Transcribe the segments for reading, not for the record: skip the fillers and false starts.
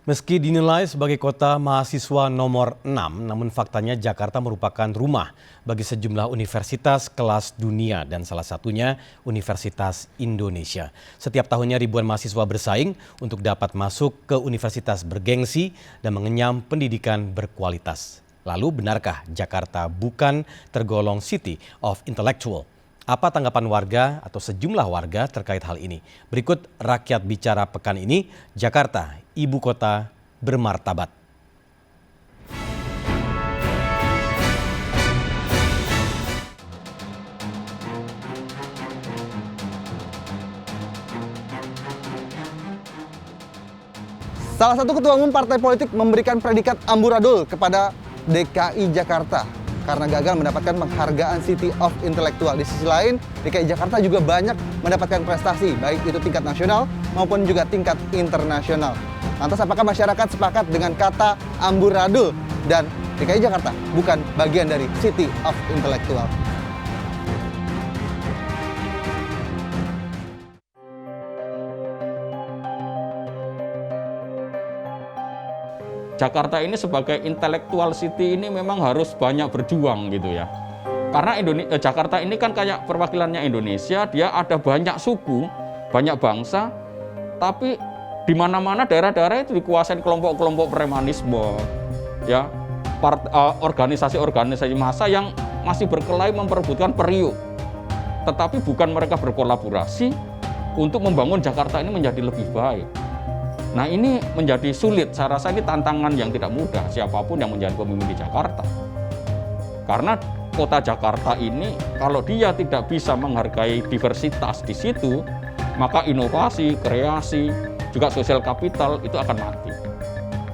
Meski dinilai sebagai kota mahasiswa nomor 6, namun faktanya Jakarta merupakan rumah bagi sejumlah universitas kelas dunia dan salah satunya Universitas Indonesia. Setiap tahunnya ribuan mahasiswa bersaing untuk dapat masuk ke universitas bergengsi dan mengenyam pendidikan berkualitas. Lalu benarkah Jakarta bukan tergolong City of Intellectual? Apa tanggapan warga atau sejumlah warga terkait hal ini? Berikut Rakyat Bicara pekan ini, Jakarta, ibu kota bermartabat. Salah satu ketua umum partai politik memberikan predikat amburadul kepada DKI Jakarta karena gagal mendapatkan penghargaan City of Intellectual. Di sisi lain, DKI Jakarta juga banyak mendapatkan prestasi, baik itu tingkat nasional maupun juga tingkat internasional. Lantas apakah masyarakat sepakat dengan kata amburadul dan DKI Jakarta bukan bagian dari City of Intellectual? Jakarta ini sebagai intellectual city ini memang harus banyak berjuang gitu ya. Karena Jakarta ini kan kayak perwakilannya Indonesia, dia ada banyak suku, banyak bangsa, tapi di mana-mana daerah-daerah itu dikuasai kelompok-kelompok premanisme, ya, organisasi-organisasi massa yang masih berkelahi memperebutkan periuk. Tetapi bukan mereka berkolaborasi untuk membangun Jakarta ini menjadi lebih baik. Nah ini menjadi sulit, saya rasa ini tantangan yang tidak mudah siapapun yang menjadi pemimpin di Jakarta. Karena kota Jakarta ini kalau dia tidak bisa menghargai diversitas di situ, maka inovasi, kreasi, juga sosial kapital itu akan mati.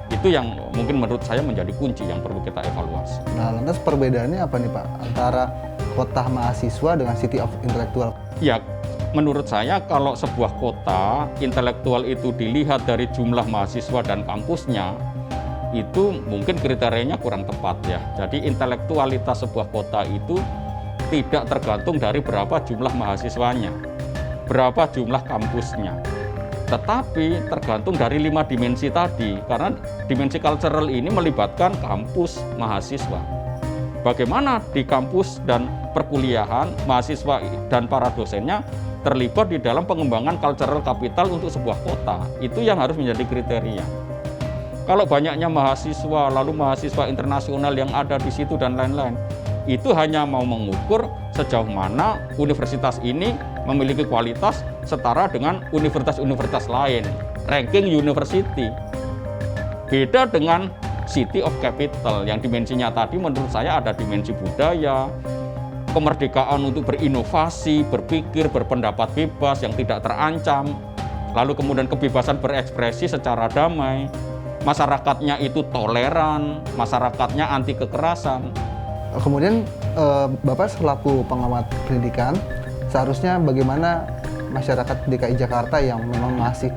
Itu yang mungkin menurut saya menjadi kunci yang perlu kita evaluasi. Nah lantas perbedaannya apa nih Pak antara kota mahasiswa dengan City of Intellectual? Ya, menurut saya kalau sebuah kota intelektual itu dilihat dari jumlah mahasiswa dan kampusnya, itu mungkin kriterianya kurang tepat ya. Jadi intelektualitas sebuah kota itu tidak tergantung dari berapa jumlah mahasiswanya, berapa jumlah kampusnya, tetapi tergantung dari 5 dimensi tadi. Karena dimensi cultural ini melibatkan kampus, mahasiswa. Bagaimana di kampus dan perkuliahan, mahasiswa dan para dosennya terlibat di dalam pengembangan cultural capital untuk sebuah kota. Itu yang harus menjadi kriteria. Kalau banyaknya mahasiswa, lalu mahasiswa internasional yang ada di situ dan lain-lain, itu hanya mau mengukur sejauh mana universitas ini memiliki kualitas setara dengan universitas-universitas lain, ranking university. Beda dengan City of Capital yang dimensinya tadi menurut saya ada dimensi budaya, kemerdekaan untuk berinovasi, berpikir, berpendapat bebas yang tidak terancam, lalu kemudian kebebasan berekspresi secara damai, masyarakatnya itu toleran, masyarakatnya anti kekerasan. Kemudian Bapak selaku pengamat pendidikan, seharusnya bagaimana masyarakat DKI Jakarta yang memang masih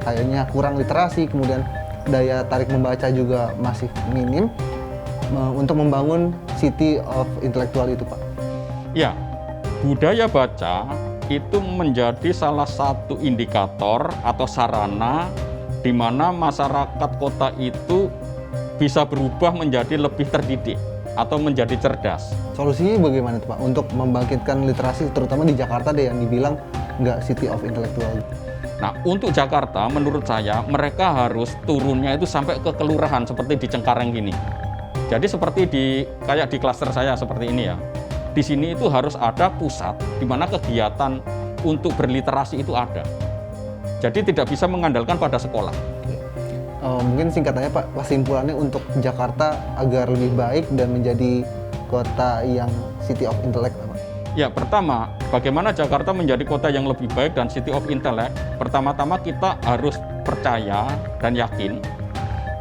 kayaknya kurang literasi, kemudian daya tarik membaca juga masih minim, untuk membangun City of Intellectual itu Pak? Ya, budaya baca itu menjadi salah satu indikator atau sarana di mana masyarakat kota itu bisa berubah menjadi lebih terdidik atau menjadi cerdas. Solusinya bagaimana tuh Pak untuk membangkitkan literasi terutama di Jakarta deh yang dibilang nggak City of Intellectual? Nah, untuk Jakarta menurut saya mereka harus turunnya itu sampai ke kelurahan seperti di Cengkareng gini. Jadi seperti kayak di klaster saya seperti ini ya. Di sini itu harus ada pusat di mana kegiatan untuk berliterasi itu ada. Jadi tidak bisa mengandalkan pada sekolah. Mungkin singkatannya Pak, kesimpulannya untuk Jakarta agar lebih baik dan menjadi kota yang City of Intellect Pak? Ya, pertama, bagaimana Jakarta menjadi kota yang lebih baik dan City of Intellect? Pertama-tama kita harus percaya dan yakin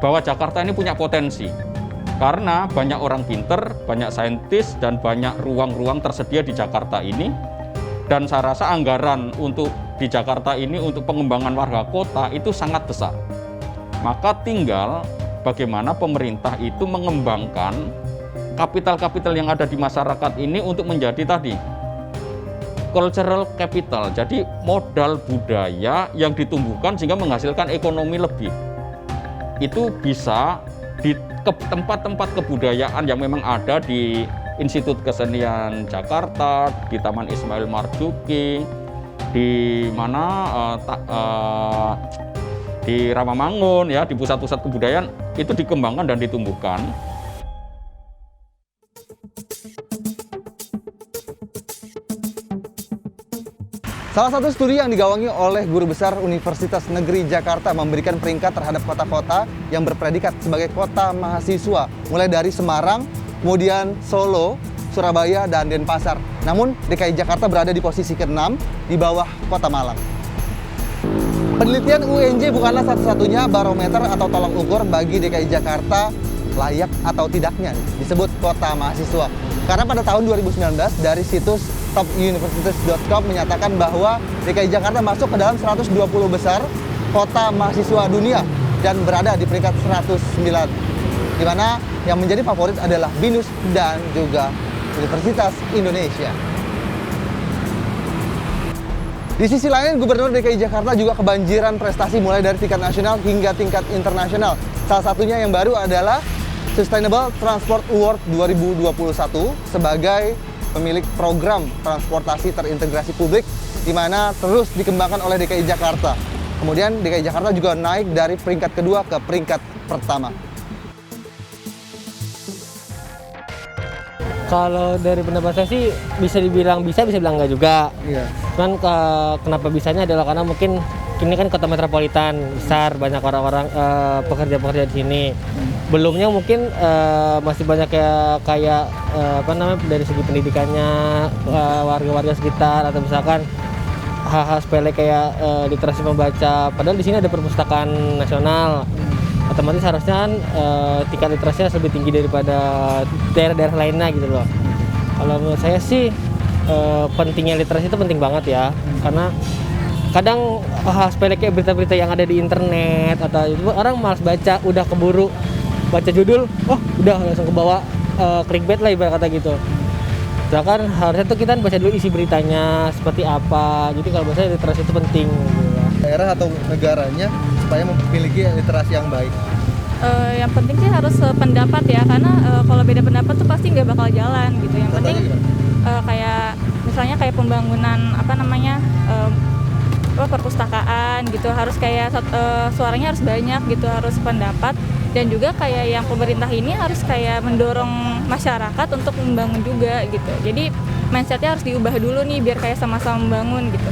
bahwa Jakarta ini punya potensi. Karena banyak orang pinter, banyak saintis, dan banyak ruang-ruang tersedia di Jakarta ini. Dan saya rasa anggaran untuk di Jakarta ini untuk pengembangan warga kota itu sangat besar. Maka tinggal bagaimana pemerintah itu mengembangkan kapital-kapital yang ada di masyarakat ini untuk menjadi tadi cultural capital, jadi modal budaya yang ditumbuhkan sehingga menghasilkan ekonomi lebih. itu bisa di tempat-tempat kebudayaan yang memang ada di Institut Kesenian Jakarta, di Taman Ismail Marzuki, di mana di Rawamangun ya, di pusat-pusat kebudayaan itu dikembangkan dan ditumbuhkan. Salah satu studi yang digawangi oleh Guru Besar Universitas Negeri Jakarta memberikan peringkat terhadap kota-kota yang berpredikat sebagai kota mahasiswa, mulai dari Semarang, kemudian Solo, Surabaya, dan Denpasar. Namun DKI Jakarta berada di posisi ke-6 di bawah Kota Malang. Penelitian UNJ bukanlah satu-satunya barometer atau tolak ukur bagi DKI Jakarta layak atau tidaknya disebut kota mahasiswa. Karena pada tahun 2019 dari situs topuniversities.com menyatakan bahwa DKI Jakarta masuk ke dalam 120 besar kota mahasiswa dunia dan berada di peringkat 109. Di mana yang menjadi favorit adalah BINUS dan juga Universitas Indonesia. Di sisi lain, Gubernur DKI Jakarta juga kebanjiran prestasi mulai dari tingkat nasional hingga tingkat internasional. Salah satunya yang baru adalah Sustainable Transport Award 2021 sebagai pemilik program transportasi terintegrasi publik di mana terus dikembangkan oleh DKI Jakarta. Kemudian DKI Jakarta juga naik dari peringkat kedua ke peringkat pertama. Kalau dari pendapat saya sih bisa dibilang bisa bilang enggak juga. Iya. Cuman kenapa bisanya adalah karena mungkin ini kan kota metropolitan besar, banyak orang-orang pekerja-pekerja di sini. Belumnya mungkin masih banyak kayak dari segi pendidikannya warga-warga sekitar atau misalkan hal-hal sepele kayak literasi membaca. Padahal di sini ada perpustakaan nasional. Otomatis harusnya kan tingkat literasinya lebih tinggi daripada daerah-daerah lainnya gitu loh. Kalau menurut saya sih pentingnya literasi itu penting banget ya, karena kadang hal sepele kayak berita-berita yang ada di internet atau itu orang malas baca, udah keburu baca judul, udah langsung ke bawah clickbait lah ibarat kata gitu. Sedangkan harusnya tuh kita baca dulu isi beritanya seperti apa. Jadi kalau menurut saya literasi itu penting gitu. Daerah atau negaranya supaya memiliki literasi yang baik. Yang penting sih harus sependapat ya, karena kalau beda pendapat tuh pasti nggak bakal jalan gitu. Yang penting kayak misalnya kayak pembangunan perpustakaan gitu, harus kayak suaranya harus banyak gitu, harus pendapat. Dan juga kayak yang pemerintah ini harus kayak mendorong masyarakat untuk membangun juga gitu. Jadi mindsetnya harus diubah dulu nih biar kayak sama-sama membangun gitu.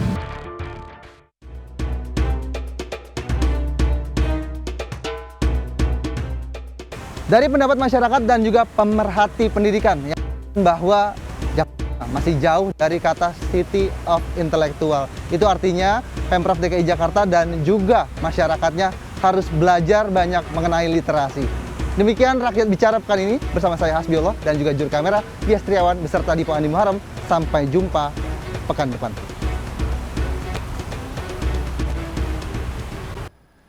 Dari pendapat masyarakat dan juga pemerhati pendidikan yang bahwa Jakarta masih jauh dari kata City of Intellectual. Itu artinya Pemprov DKI Jakarta dan juga masyarakatnya harus belajar banyak mengenai literasi. Demikian Rakyat Bicara pekan ini bersama saya Hasbiollah dan juga juru kamera Dias Triawan beserta Dipo Andi Muharrem. Sampai jumpa pekan depan.